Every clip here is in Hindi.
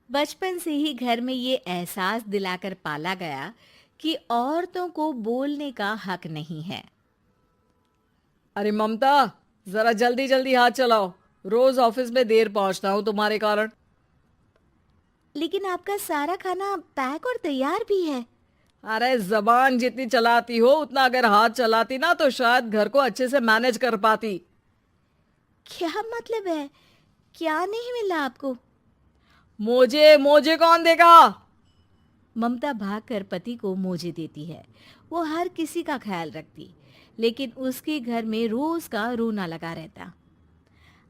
बचपन से ही घर में ये एहसास दिलाकर पाला गया कि औरतों को बोलने का हक नहीं है। अरे ममता, जरा जल्दी जल्दी हाथ चलाओ। रोज ऑफिस में देर पहुंचता हूँ तुम्हारे कारण। लेकिन आपका सारा खाना पैक और तैयार भी है। अरे जबान जितनी चलाती हो उतना अगर हाथ चलाती ना तो शायद घर को अच्छे से मैनेज कर पाती। क्या मतलब है? क्या नहीं मिला आपको? मुझे मुझे कौन देगा? ममता भागकर पति को मोजे देती है। वो हर किसी का ख्याल रखती, लेकिन उसके घर में रोज का रोना लगा रहता।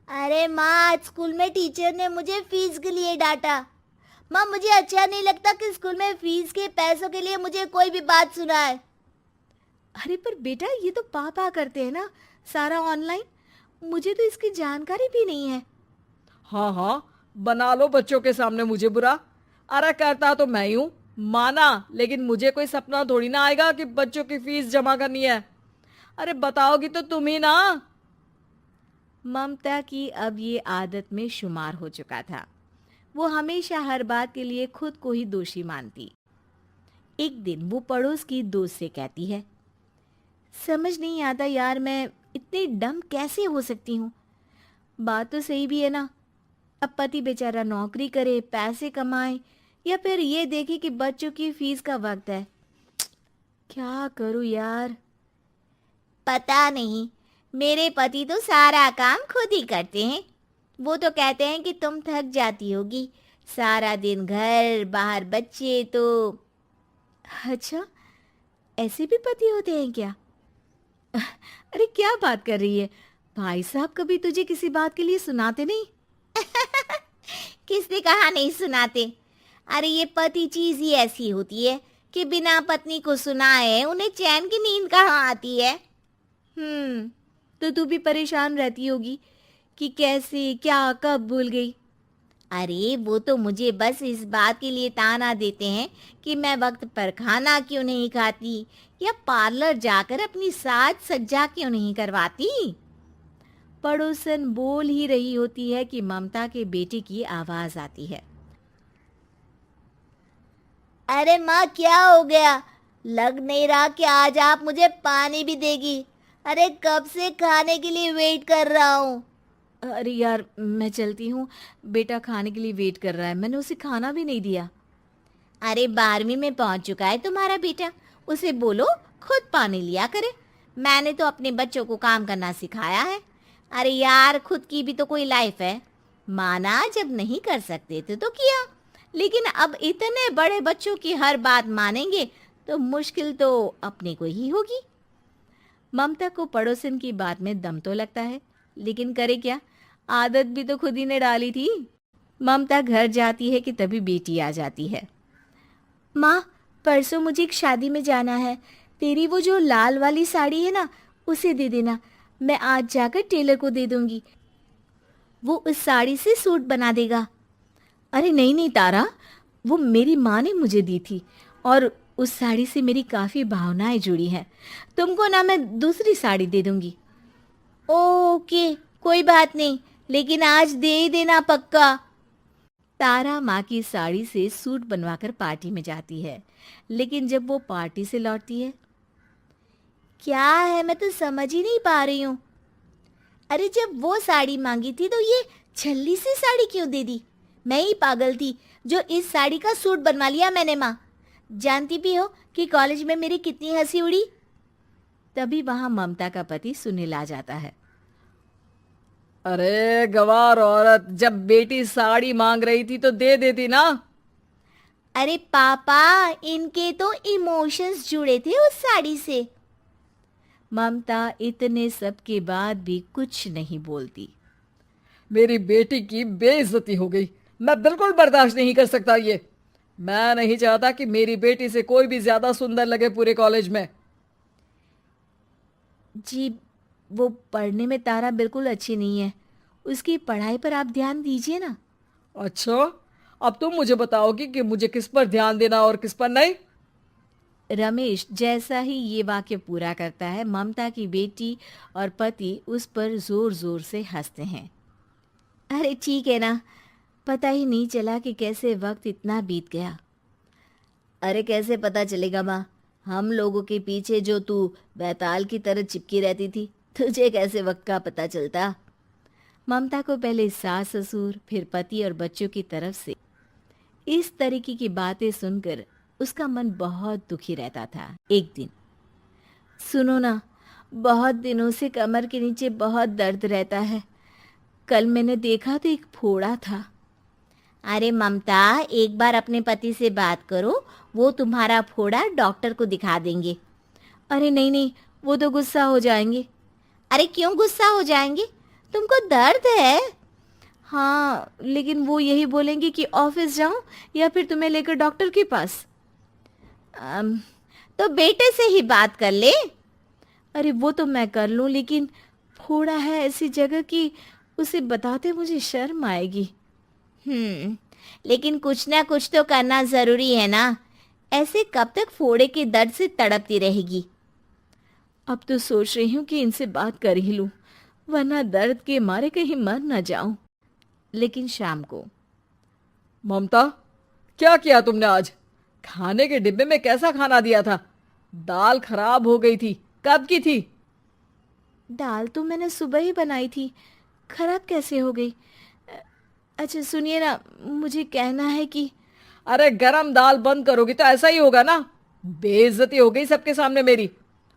अरे माँ, आज स्कूल में टीचर ने मुझे फीस के लिए डांटा। माँ, मुझे अच्छा नहीं लगता कि स्कूल में फीस के पैसों के लिए मुझे कोई भी बात सुनाए। अरे पर बेटा, ये तो पापा करते हैं ना, सारा ऑनलाइन। मुझे तो इसकी जानकारी भी नहीं है। हाँ हाँ, बना लो बच्चों के सामने मुझे बुरा। अरे करता तो मैं ही हूँ, माना, लेकिन मुझे कोई सपना थोड़ी ना आएगा कि बच्चों की फीस जमा करनी है। अरे बताओगी तो तुम ही ना। ममता की अब ये आदत में शुमार हो चुका था। वो हमेशा हर बात के लिए खुद को ही दोषी मानती। एक दिन वो पड़ोस की दोस्त से कहती है, समझ नहीं आता यार, मैं इतनी डम कैसे हो सकती हूँ। बात तो सही भी है ना। अब पति बेचारा नौकरी करे, पैसे कमाए, या फिर ये देखे कि बच्चों की फीस का वक्त है। क्या करूँ यार। पता नहीं, मेरे पति तो सारा काम खुद ही करते हैं। वो तो कहते हैं कि तुम थक जाती होगी, सारा दिन घर बाहर बच्चे तो। अच्छा, ऐसे भी पति होते हैं क्या? अरे क्या बात कर रही है? भाई साहब कभी तुझे किसी बात के लिए सुनाते नहीं? किसने कहा नहीं सुनाते? अरे ये पति चीज ही ऐसी होती है कि बिना पत्नी को सुनाए उन्हें चैन की नींद कहाँ आती है। तो तू भी परेशान रहती होगी कि कैसे, क्या, कब भूल गई। अरे वो तो मुझे बस इस बात के लिए ताना देते हैं कि मैं वक्त पर खाना क्यों नहीं खाती या पार्लर जाकर अपनी साज सज्जा क्यों नहीं करवाती। पड़ोसन बोल ही रही होती है कि ममता के बेटे की आवाज आती है। अरे माँ, क्या हो गया? लग नहीं रहा कि आज आप मुझे पानी भी देगी। अरे कब से खाने के लिए वेट कर रहा हूँ। अरे यार, मैं चलती हूँ। बेटा खाने के लिए वेट कर रहा है, मैंने उसे खाना भी नहीं दिया। अरे 12वीं में पहुंच चुका है तुम्हारा बेटा, उसे बोलो खुद पानी लिया करे। मैंने तो अपने बच्चों को काम करना सिखाया है। अरे यार, खुद की भी तो कोई लाइफ है। माना जब नहीं कर सकते थे तो किया, लेकिन अब इतने बड़े बच्चों की हर बात मानेंगे तो मुश्किल तो अपने को ही होगी। ममता को पड़ोसन की बात में दम तो लगता है, लेकिन करे क्या, आदत भी तो खुद ही ने डाली थी। ममता घर जाती है कि तभी बेटी आ जाती है। माँ, परसों मुझे एक शादी में जाना है। तेरी वो जो लाल वाली साड़ी है ना, उसे दे देना। मैं आज जाकर टेलर को दे दूंगी, वो उस साड़ी से सूट बना देगा। अरे नहीं नहीं तारा, वो मेरी माँ ने मुझे दी थी और उस साड़ी से मेरी काफ़ी भावनाएं जुड़ी हैं। तुमको ना मैं दूसरी साड़ी दे दूंगी। ओके, कोई बात नहीं, लेकिन आज दे ही देना पक्का। तारा माँ की साड़ी से सूट बनवाकर पार्टी में जाती है, लेकिन जब वो पार्टी से लौटती है। क्या है, मैं तो समझ ही नहीं पा रही हूँ। अरे जब वो साड़ी मांगी थी तो ये छल्ली सी साड़ी क्यों दे दी? मैं ही पागल थी जो इस साड़ी का सूट बनवा लिया मैंने। माँ, जानती भी हो कि कॉलेज में मेरी कितनी हंसी उड़ी। तभी वहां ममता का पति सुनील आ जाता है। अरे गवार औरत, जब बेटी साड़ी मांग रही थी तो दे देती ना। अरे पापा, इनके तो इमोशंस जुड़े थे उस साड़ी से। ममता इतने सब के बाद भी कुछ नहीं बोलती। मेरी बेटी की बेइज्जती हो गई। मैं बिल्कुल बर्दाश्त नहीं कर सकता ये। मैं नहीं चाहता कि मेरी बेटी से कोई भी ज्यादा सुंदर लगे पूरे कॉलेज में। जी, वो पढ़ने में तारा बिल्कुल अच्छी नहीं है, उसकी पढ़ाई पर आप ध्यान दीजिए ना। अच्छा, अब तुम मुझे बताओगी कि मुझे किस पर ध्यान देना और किस पर नहीं। रमेश जैसा ही ये वाक्य पूरा करता है, ममता की बेटी और पति उस पर जोर जोर से हंसते हैं। अरे ठीक है ना, पता ही नहीं चला कि कैसे वक्त इतना बीत गया। अरे कैसे पता चलेगा माँ, हम लोगों के पीछे जो तू बैताल की तरह चिपकी रहती थी, तुझे कैसे वक्त का पता चलता। ममता को पहले सास ससुर, फिर पति और बच्चों की तरफ से इस तरीके की बातें सुनकर उसका मन बहुत दुखी रहता था। एक दिन, सुनो ना, बहुत दिनों से कमर के नीचे बहुत दर्द रहता है। कल मैंने देखा तो एक फोड़ा था। अरे ममता, एक बार अपने पति से बात करो, वो तुम्हारा फोड़ा डॉक्टर को दिखा देंगे। अरे नहीं नहीं, वो तो गुस्सा हो जाएंगे। अरे क्यों गुस्सा हो जाएंगे, तुमको दर्द है। हाँ, लेकिन वो यही बोलेंगे कि ऑफिस जाऊं या फिर तुम्हें लेकर डॉक्टर के पास। तो बेटे से ही बात कर ले। अरे वो तो मैं कर लूं, लेकिन फोड़ा है ऐसी जगह कि उसे बताते मुझे शर्म आएगी। लेकिन कुछ ना कुछ तो करना जरूरी है ना, ऐसे कब तक फोड़े के दर्द से तड़पती रहेगी। अब तो सोच रही हूँ कि इनसे बात कर ही लूं, वरना दर्द के मारे कहीं मर न जाऊं। लेकिन शाम को, ममता, क्या किया तुमने आज? खाने के डिब्बे में कैसा खाना दिया था? दाल खराब हो गई थी। कब की थी? दाल तो मैंने सुबह ही बनाई थी, खराब कैसे हो गई? अच्छा सुनिए ना, मुझे कहना है कि अरे गरम दाल बंद करोगी तो ऐसा ही होगा ना। बेइज्जती हो गई सबके सामने मेरी।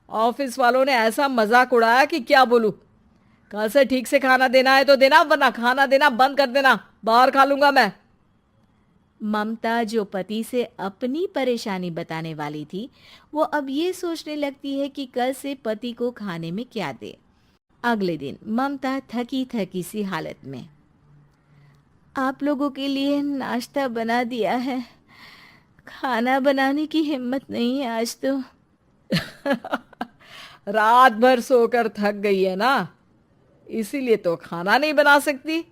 ऑफिस वालों ने ऐसा मजाक उड़ाया कि क्या बोलूं। कल से ठीक से खाना देना है तो देना, वरना खाना देना बंद कर देना। बाहर खा लूंगा मैं। ममता, जो पति से अपनी परेशानी बताने वाली थी, वो अब ये सोचने लगती है कि कल से पति को खाने में क्या दे। अगले दिन ममता थकी थकी सी हालत में, आप लोगों के लिए नाश्ता बना दिया है, खाना बनाने की हिम्मत नहीं है आज तो। रात भर सोकर थक गई है ना, इसीलिए तो खाना नहीं बना सकती।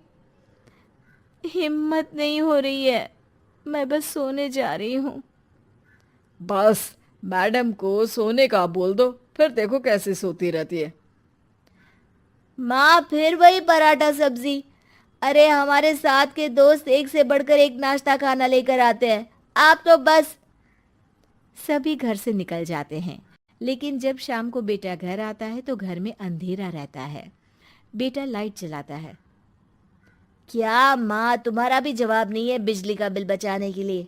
हिम्मत नहीं हो रही है, मैं बस सोने जा रही हूँ। बस मैडम को सोने का बोल दो, फिर देखो कैसे सोती रहती है। माँ, फिर वही पराठा सब्जी। अरे हमारे साथ के दोस्त एक से बढ़कर एक नाश्ता खाना लेकर आते हैं, आप तो बस। सभी घर से निकल जाते हैं, लेकिन जब शाम को बेटा घर आता है तो घर में अंधेरा रहता है। बेटा लाइट जलाता है। क्या माँ, तुम्हारा भी जवाब नहीं है बिजली का बिल बचाने के लिए?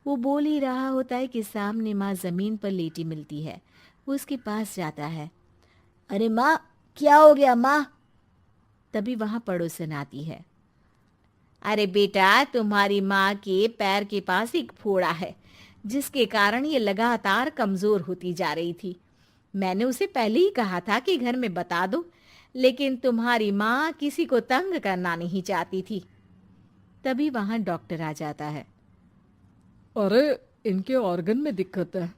वो बोल ही रहा होता है कि सामने माँ जमीन पर लेटी मिलती है। वो उसके पास जाता है। अरे माँ, क्या हो गया माँ? तभी वहां पड़ोसन आती है। अरे बेटा, तुम्हारी माँ के पैर के पास एक फोड़ा है, जिसके कारण ये लगातार कमजोर होती जा रही थी। मैंने उसे पहले ही कहा था कि घर में बता दो, लेकिन तुम्हारी माँ किसी को तंग करना नहीं चाहती थी। तभी वहां डॉक्टर आ जाता है। अरे इनके ऑर्गन में दिक्कत है,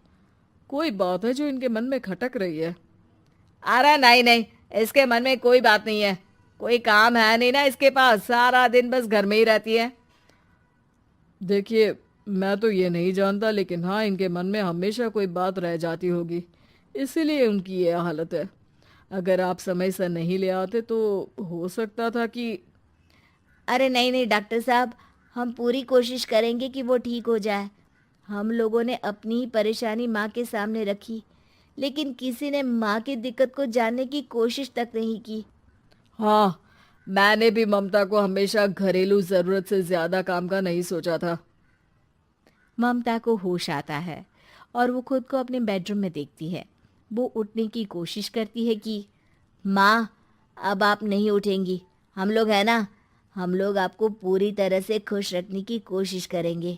कोई बात है जो इनके मन में खटक रही है। अरे नहीं नहीं, इसके मन में कोई बात नहीं है, कोई काम है नहीं ना इसके पास, सारा दिन बस घर में ही रहती है। देखिए, मैं तो ये नहीं जानता, लेकिन हाँ, इनके मन में हमेशा कोई बात रह जाती होगी, इसीलिए उनकी ये हालत है। अगर आप समय से नहीं ले आते तो हो सकता था कि। अरे नहीं नहीं डॉक्टर साहब, हम पूरी कोशिश करेंगे कि वो ठीक हो जाए। हम लोगों ने अपनी ही परेशानी माँ के सामने रखी, लेकिन किसी ने माँ की दिक्कत को जानने की कोशिश तक नहीं की। हाँ, मैंने भी ममता को हमेशा घरेलू जरूरत से ज्यादा काम का नहीं सोचा था। ममता को होश आता है और वो खुद को अपने बेडरूम में देखती है। वो उठने की कोशिश करती है कि माँ, अब आप नहीं उठेंगी, हम लोग है ना, हम लोग आपको पूरी तरह से खुश रखने की कोशिश करेंगे।